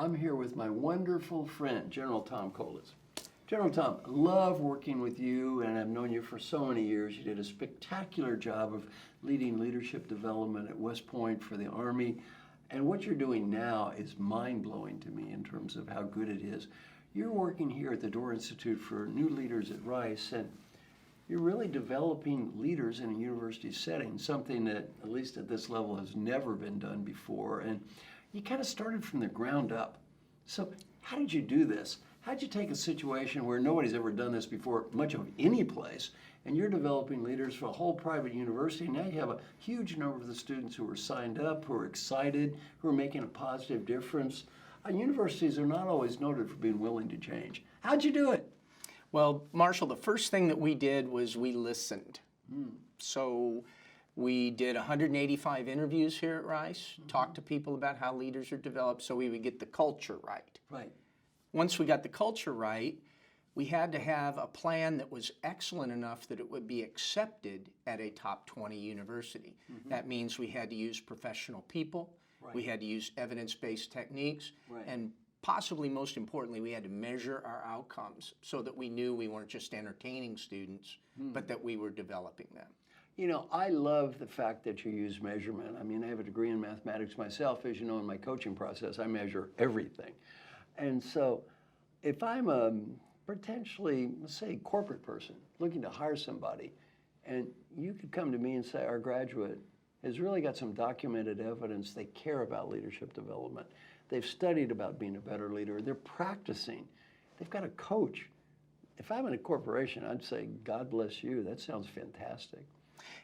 I'm here with my wonderful friend, General Tom Kolditz. General Tom, love working with you, and I've known you for so many years. You did a spectacular job of leading leadership development at West Point for the Army. And what you're doing now is mind-blowing to me in terms of how good it is. You're working here at the Doerr Institute for new leaders at Rice, and you're really developing leaders in a university setting, something that, at least at this level, has never been done before. And you kind of started from the ground up. So how did you do this? How did you take a situation where nobody's ever done this before, much of any place, and you're developing leaders for a whole private university? Now you have a huge number of the students who are signed up, who are excited, who are making a positive difference. Universities are not always noted for being willing to change. How'd you do it? Well, Marshall, the first thing that we did was we listened. So we did 185 interviews here at Rice, talked to people about how leaders are developed so we would get the culture right. Right. Once we got the culture right, we had to have a plan that was excellent enough that it would be accepted at a top 20 university. That means we had to use professional people, we had to use evidence-based techniques, and possibly most importantly, we had to measure our outcomes so that we knew we weren't just entertaining students, but that we were developing them. You know, I love the fact that you use measurement. I mean, I have a degree in mathematics myself. As you know, in my coaching process, I measure everything. And so if I'm a potentially, let's say, corporate person looking to hire somebody, and you could come to me and say, our graduate has really got some documented evidence they care about leadership development. They've studied about being a better leader. They're practicing. They've got a coach. If I'm in a corporation, I'd say, God bless you. That sounds fantastic.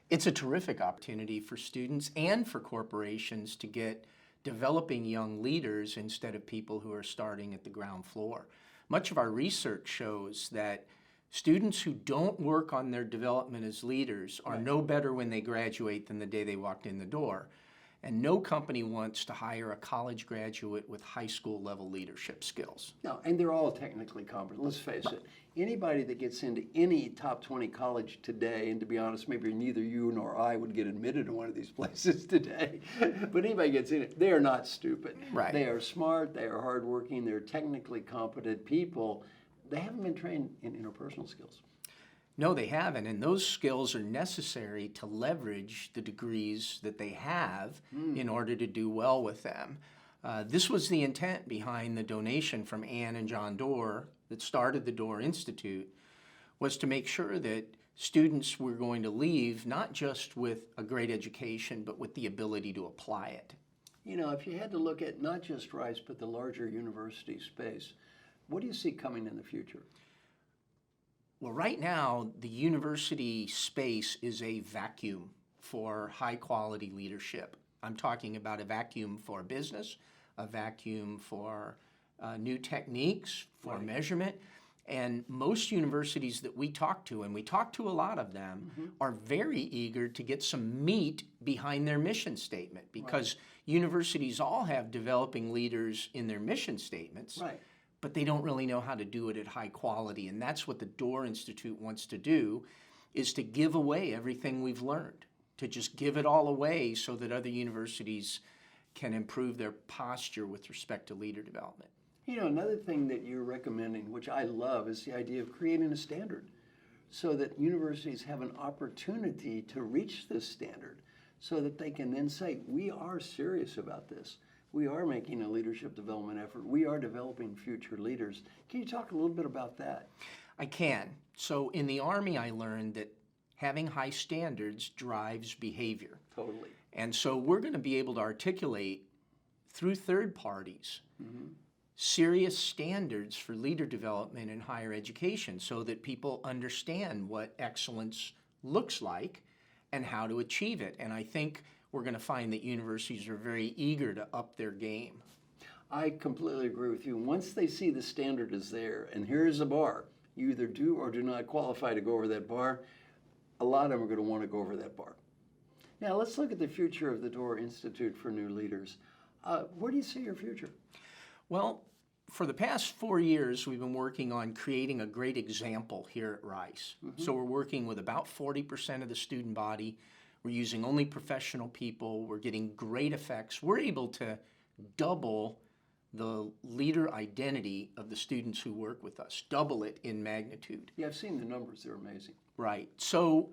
It's a terrific opportunity for students and for corporations to get developing young leaders instead of people who are starting at the ground floor. Much of our research shows that students who don't work on their development as leaders are no better when they graduate than the day they walked in the door. And no company wants to hire a college graduate with high school level leadership skills. No, and they're all technically competent. Let's face it. Anybody that gets into any top 20 college today, and to be honest, maybe neither you nor I would get admitted to one of these places today, but anybody gets in it, they are not stupid. Right. They are smart, they are hardworking, they're technically competent people. They haven't been trained in interpersonal skills. No, they haven't, and those skills are necessary to leverage the degrees that they have in order to do well with them. This was the intent behind the donation from Ann and John Doerr that started the Doerr Institute, was to make sure that students were going to leave not just with a great education, but with the ability to apply it. You know, if you had to look at not just Rice, but the larger university space, what do you see coming in the future? Well, right now, the university space is a vacuum for high-quality leadership. I'm talking about a vacuum for business, a vacuum for new techniques, for measurement. And most universities that we talk to, and we talk to a lot of them, are very eager to get some meat behind their mission statement, because universities all have developing leaders in their mission statements. But they don't really know how to do it at high quality. And that's what the Doerr Institute wants to do, is to give away everything we've learned, to just give it all away so that other universities can improve their posture with respect to leader development. You know, another thing that you're recommending, which I love, is the idea of creating a standard so that universities have an opportunity to reach this standard so that they can then say, we are serious about this. We are making a leadership development effort. We are developing future leaders. Can you talk a little bit about that? I can. So in the Army, I learned that having high standards drives behavior. Totally. And so we're going to be able to articulate through third parties serious standards for leader development in higher education so that people understand what excellence looks like and how to achieve it. And I think we're going to find that universities are very eager to up their game. I completely agree with you. Once they see the standard is there, and here is a bar, you either do or do not qualify to go over that bar, a lot of them are going to want to go over that bar. Now let's look at the future of the Doerr Institute for New Leaders. Where do you see your future? Well, for the past 4 years, we've been working on creating a great example here at Rice. So we're working with about 40% of the student body. We're using only professional people. We're getting great effects. We're able to double the leader identity of the students who work with us, double it in magnitude. Yeah, I've seen the numbers. They're amazing. Right. So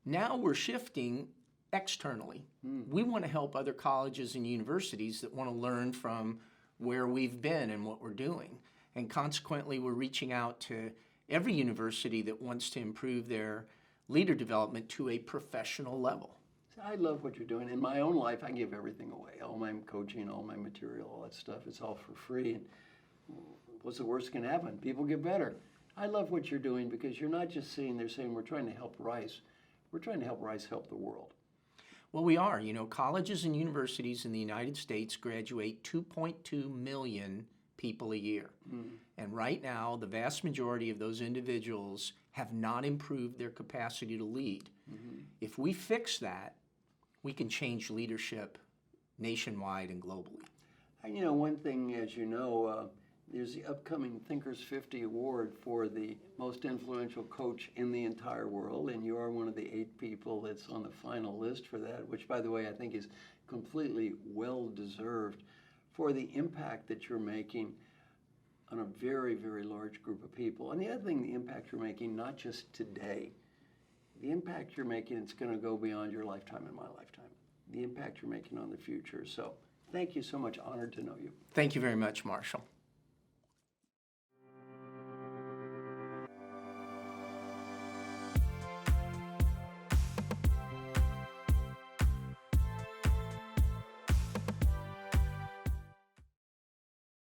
now we're shifting externally. We want to help other colleges and universities that want to learn from where we've been and what we're doing. And consequently, we're reaching out to every university that wants to improve their leader development to a professional level. I love what you're doing. In my own life, I give everything away. All my coaching, all my material, all that stuff, it's all for free. And what's the worst that can happen? People get better. I love what you're doing because you're not just sitting there saying, we're trying to help Rice. We're trying to help Rice help the world. Well, we are. You know, colleges and universities in the United States graduate 2.2 million people a year. And right now, the vast majority of those individuals have not improved their capacity to lead. If we fix that, we can change leadership nationwide and globally. And, you know, one thing, as you know, there's the upcoming Thinkers 50 Award for the most influential coach in the entire world, and you are one of the 8 people that's on the final list for that, which, by the way, I think is completely well-deserved for the impact that you're making on a very, very large group of people. And the other thing, the impact you're making, not just today, the impact you're making, it's going to go beyond your lifetime and my lifetime. The impact you're making on the future. So thank you so much. Honored to know you. Thank you very much, Marshall.